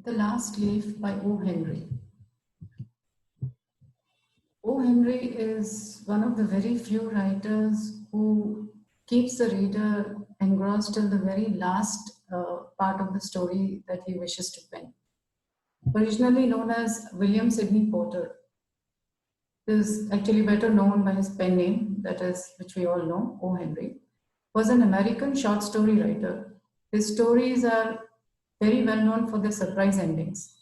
The Last Leaf by O. Henry. O. Henry is one of the very few writers who keeps the reader engrossed till the very last part of the story that he wishes to pen. Originally known as William Sidney Porter, is actually better known by his pen name, that is, which we all know, O. Henry, was an American short story writer. His stories are very well known for their surprise endings.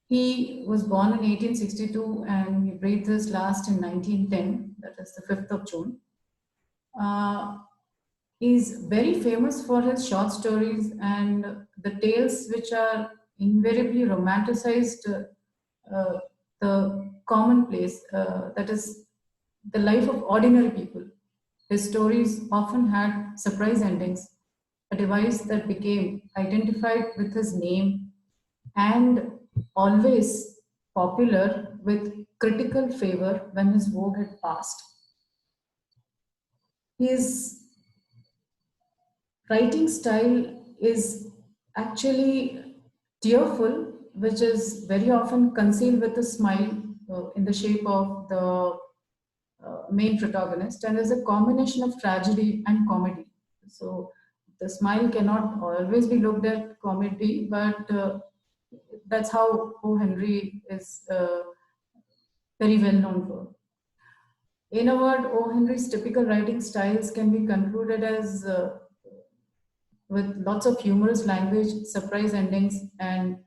He was born in 1862 and he breathed his last in 1910, that is the 5th of June. He's very famous for his short stories and the tales which are invariably romanticized the commonplace, that is the life of ordinary people. His stories often had surprise endings, a device that became identified with his name and always popular with critical favor when his vogue had passed. His writing style is actually tearful, which is very often concealed with a smile in the shape of the main protagonist, and there's a combination of tragedy and comedy. So the smile cannot always be looked at comedy, but that's how O. Henry is very well known for. In a word, O. Henry's typical writing styles can be concluded as with lots of humorous language, surprise endings, and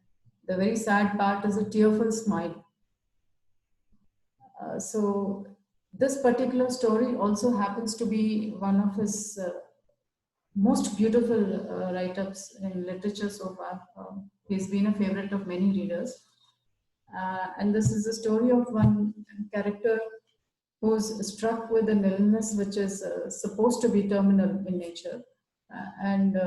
the very sad part is a tearful smile. So this particular story also happens to be one of his most beautiful write-ups in literature so far. He's been a favorite of many readers. And this is the story of one character who's struck with an illness which is supposed to be terminal in nature. And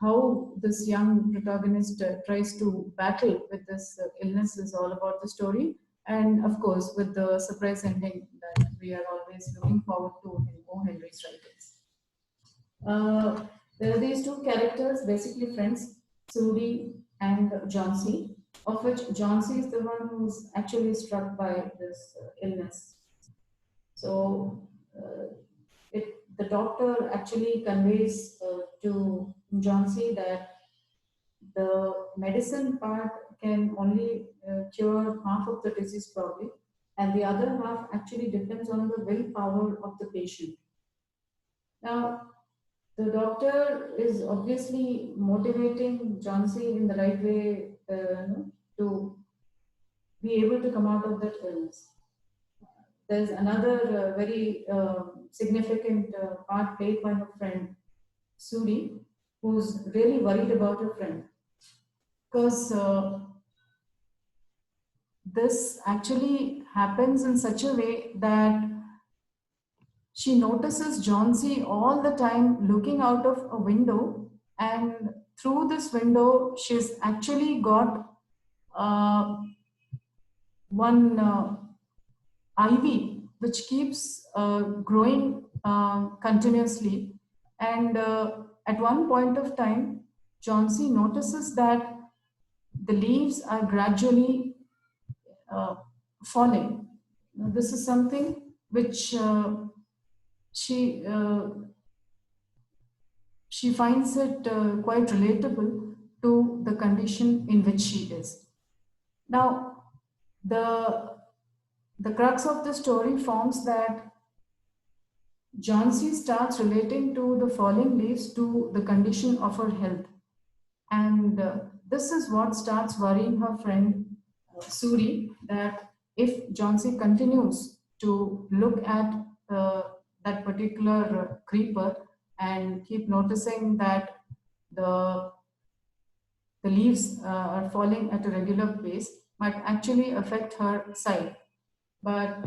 how this young protagonist tries to battle with this illness is all about the story. And of course, with the surprise ending that we are always looking forward to in O. Henry's writings. There are these two characters, basically friends, Sudi and Johnsy, of which Johnsy is the one who's actually struck by this illness. So the doctor actually conveys to Johnsy that the medicine part can only cure half of the disease probably, and the other half actually depends on the willpower of the patient. Now, the doctor is obviously motivating Johnsy in the right way to be able to come out of that illness. There's another very significant part played by her friend, Sudi, who's really worried about her friend. Because this actually happens in such a way that she notices Johnsy all the time looking out of a window, and through this window, she's actually got one ivy which keeps growing continuously. And at one point of time, Johnsy notices that the leaves are gradually uh, falling. Now, this is something which she she finds it quite relatable to the condition in which she is. Now, the crux of the story forms that Johnsy starts relating to the falling leaves to the condition of her health. And this is what starts worrying her friend Suri, that if Johnsy continues to look at that particular creeper and keep noticing that the, the leaves are falling at a regular pace, might actually affect her sight. But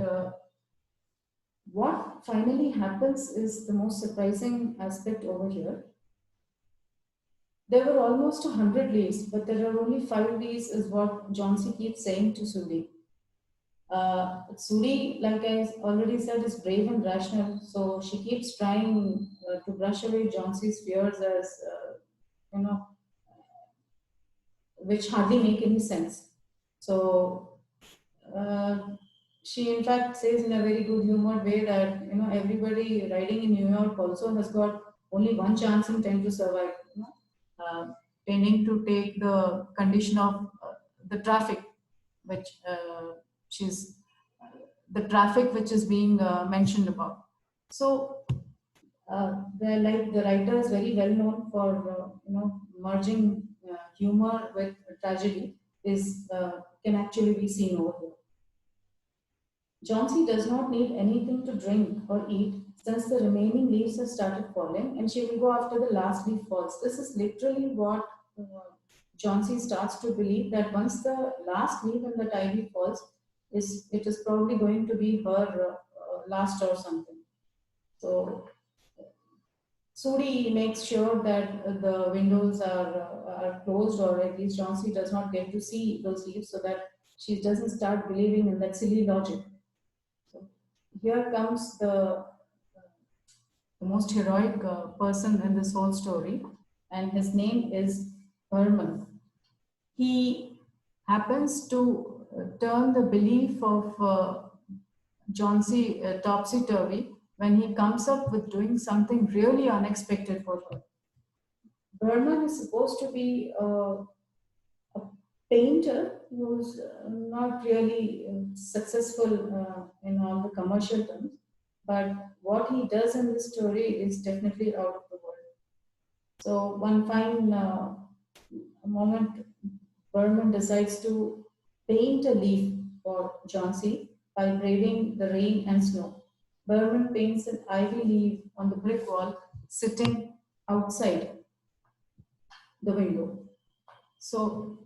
what finally happens is the most surprising aspect over here. There were almost 100 leaves, but there are only 5 leaves, is what Johnsy keeps saying to Sudi. Sudi, like I already said, is brave and rational, so she keeps trying to brush away Johnsy's fears as, you know, which hardly make any sense. So she in fact says in a very good humor way that everybody riding in New York also has got only one chance in 10 to survive. Tending to take the condition of the traffic, which she's the traffic which is being mentioned about. So the writer is very well known for merging humor with tragedy is can actually be seen over here. Johnsy does not need anything to drink or eat since the remaining leaves have started falling, and she will go after the last leaf falls. This is literally what Johnsy starts to believe, that once the last leaf in the ivy falls, it is probably going to be her last or something. So Sudi makes sure that the windows are closed, or at least Johnsy does not get to see those leaves, so that she doesn't start believing in that silly logic. So here comes the most heroic person in this whole story, and his name is Herman. He happens to turn the belief of Johnsy topsy-turvy when he comes up with doing something really unexpected for her. Berman is supposed to be a painter who's not really successful in all the commercial terms, but what he does in this story is definitely out of the world. So one fine moment, Berman decides to paint a leaf for Johnsy by braving the rain and snow. Berman paints an ivy leaf on the brick wall sitting outside the window. So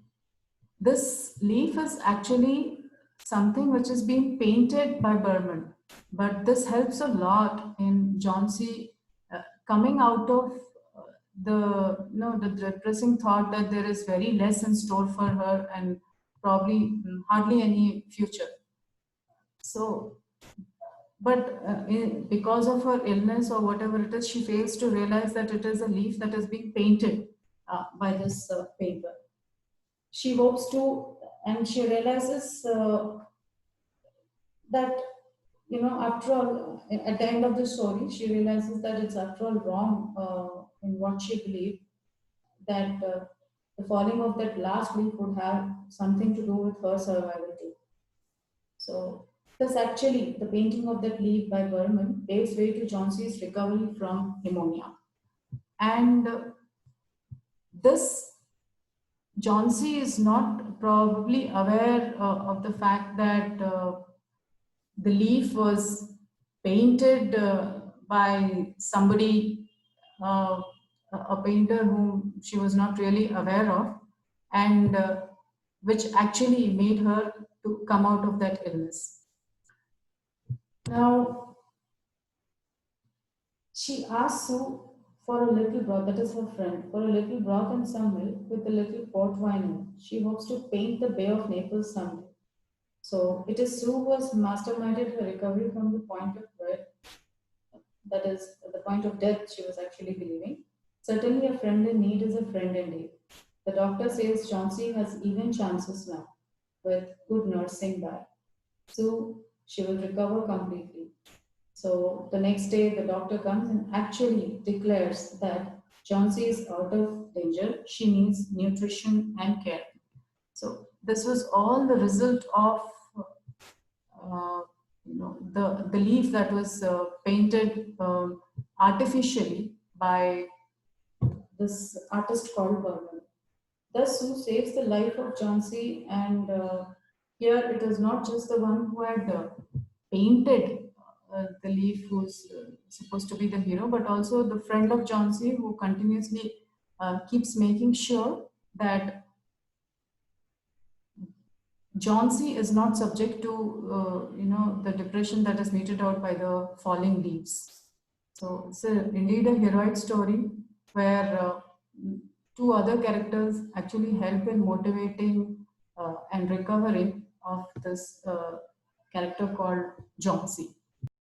this leaf is actually something which is being painted by Berman, but this helps a lot in Johnsy coming out of the depressing thought that there is very less in store for her and probably hardly any future. So, but because of her illness or whatever it is, she fails to realize that it is a leaf that is being painted by this painter. She hopes to, and she realizes that after all, at the end of the story, she realizes that it's after all wrong in what she believed, that the falling of that last leaf would have something to do with her survival too. So this actually, the painting of that leaf by Berman paves way to Johnsy's recovery from pneumonia. And this Johnsy is not probably aware of the fact that the leaf was painted by somebody, a painter whom she was not really aware of, and which actually made her to come out of that illness. Now, she asks Sue for a little broth, that is her friend, for a little broth and some milk with a little port wine in it. She hopes to paint the Bay of Naples someday. So it is Sue who has masterminded her recovery from the point of death, that is, the point of death she was actually believing. Certainly a friend in need is a friend indeed. The doctor says Johnsy has even chances now, with good nursing by. So she will recover completely. So the next day, the doctor comes and actually declares that Johnsy is out of danger. She needs nutrition and care. So this was all the result of the leaf that was painted artificially by this artist called Berman. Thus, Sue saves the life of Johnsy, and here it is not just the one who had painted the leaf who's supposed to be the hero, but also the friend of Johnsy who continuously keeps making sure that Johnsy is not subject to the depression that is meted out by the falling leaves. So it's indeed a heroic story where two other characters actually help in motivating and recovering of this character called Johnsy.